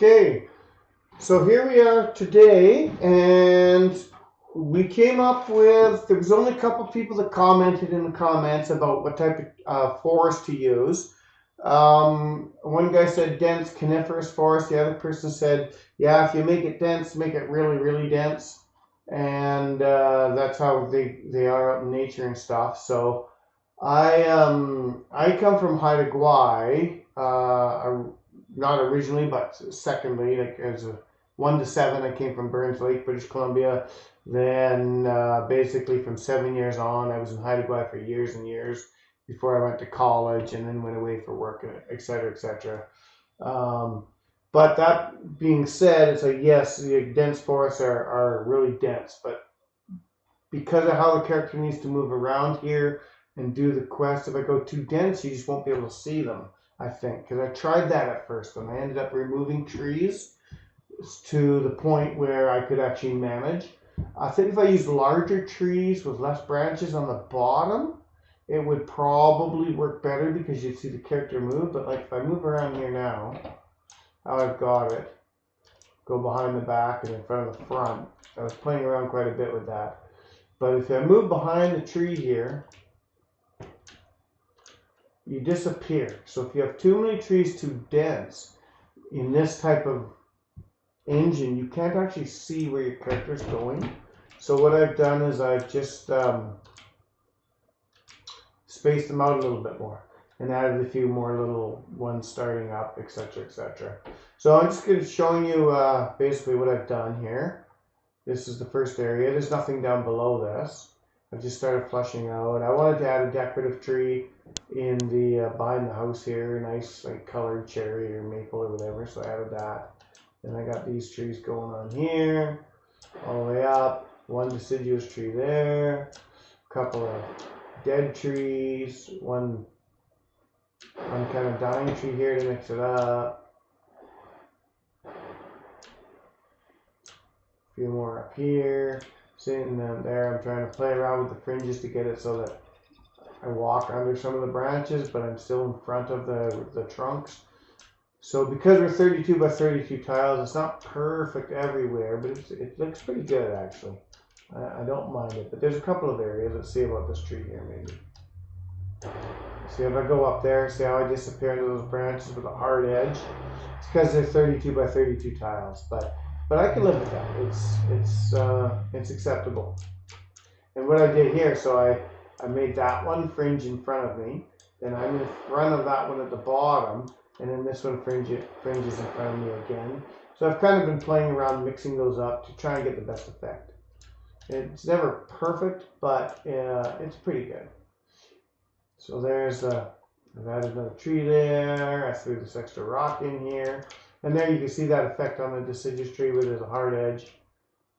Okay, so here we are today, and we came up with, there was only a couple people that commented in the comments about what type of forest to use. One guy said dense coniferous forest, the other person said, yeah, if you make it dense, make it really, really dense. And that's how they are out in nature and stuff. So I come from Haida Gwaii, not originally, but secondly, like as a 1 to 7, I came from Burns Lake, British Columbia. Then basically from 7 years on, I was in Haida Gwaii for years and years before I went to college, and then went away for work, et cetera, et cetera. But that being said, it's like, yes, the dense forests are really dense, but because of how the character needs to move around here and do the quest, if I go too dense, you just won't be able to see them, I think. Because I tried that at first, and I ended up removing trees to the point where I could actually manage. I think if I used larger trees with less branches on the bottom, it would probably work better because you'd see the character move. But like if I move around here now, how I've got it, go behind the back and in front of the front. I was playing around quite a bit with that. But if I move behind the tree here, you disappear. So if you have too many trees too dense in this type of engine, you can't actually see where your character's going. So what I've done is I've just spaced them out a little bit more and added a few more little ones starting up, etc., etc. So I'm just going to show you basically what I've done here. This is the first area. There's nothing down below this. I've just started flushing out. I wanted to add a decorative tree in the behind the house here, nice like colored cherry or maple or whatever. So I added that. Then I got these trees going on here, all the way up. One deciduous tree there, a couple of dead trees, one kind of dying tree here to mix it up. Few more up here, sitting down there. I'm trying to play around with the fringes to get it so that I walk under some of the branches, but I'm still in front of the trunks. So because we're 32 by 32 tiles, it's not perfect everywhere, but it looks pretty good actually. I don't mind it, but there's a couple of areas. Let's see about this tree here maybe. See if I go up there, see how I disappear into those branches with a hard edge. It's because they're 32 by 32 tiles, but I can live with that. It's acceptable. And what I did here, so I made that one fringe in front of me, then I'm in front of that one at the bottom, and then this one fringes in front of me again. So I've kind of been playing around mixing those up to try and get the best effect. It's never perfect, but it's pretty good. So there's I've added another tree there. I threw this extra rock in here. And there you can see that effect on the deciduous tree where there's a hard edge.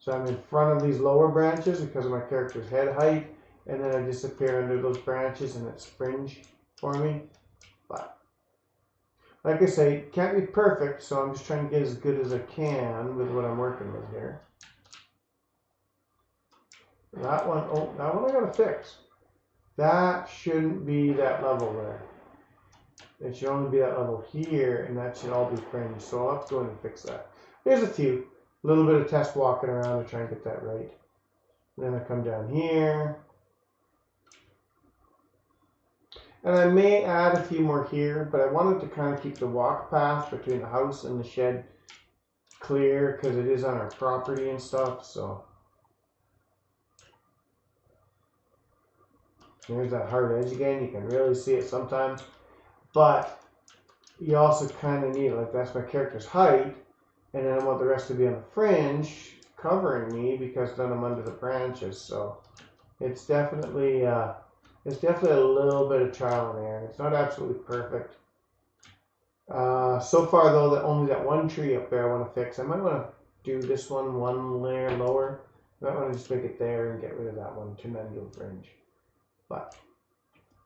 So I'm in front of these lower branches because of my character's head height, and then I disappear under those branches and it's fringe for me. But like I say, it can't be perfect, so I'm just trying to get as good as I can with what I'm working with here. That one, oh, that one I gotta fix. That shouldn't be that level there. It should only be that level here, and that should all be fringe. So I'll have to go in and fix that. There's a few. A little bit of test walking around to try and get that right. Then I come down here. And I may add a few more here, but I wanted to kind of keep the walk path between the house and the shed clear because it is on our property and stuff. So there's that hard edge again. You can really see it sometimes. But you also kind of need, like, that's my character's height, and then I want the rest to be on the fringe covering me because then I'm under the branches. So it's definitely a little bit of trial and error. It's not absolutely perfect. So far though, only that one tree up there I want to fix. I might want to do this one layer lower. I might want to just make it there and get rid of that one, turn that into a fringe. But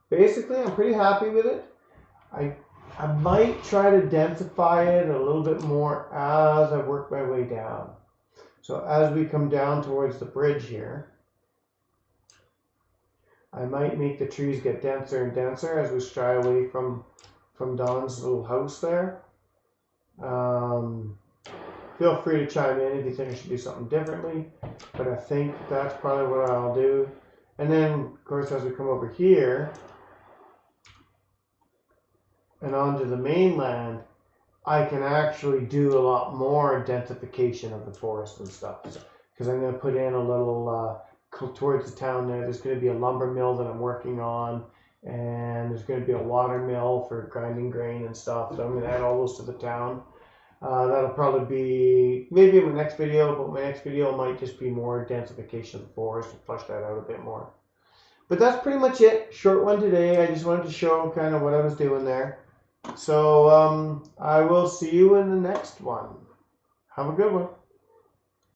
basically, I'm pretty happy with it. I might try to densify it a little bit more as I work my way down. So as we come down towards the bridge here, I might make the trees get denser and denser as we stray away from Don's little house there. Feel free to chime in if you think I should do something differently, but I think that's probably what I'll do. And then, of course, as we come over here and onto the mainland, I can actually do a lot more densification of the forest and stuff. Because I'm going to put in a little, towards the town there's going to be a lumber mill that I'm working on, and there's going to be a water mill for grinding grain and stuff. So I'm going to add all those to the town. That'll probably be maybe in my next video, but my next video might just be more densification of the forest and flush that out a bit more. But that's pretty much it. Short one today. I just wanted to show kind of what I was doing there. So I will see you in the next one. Have a good one.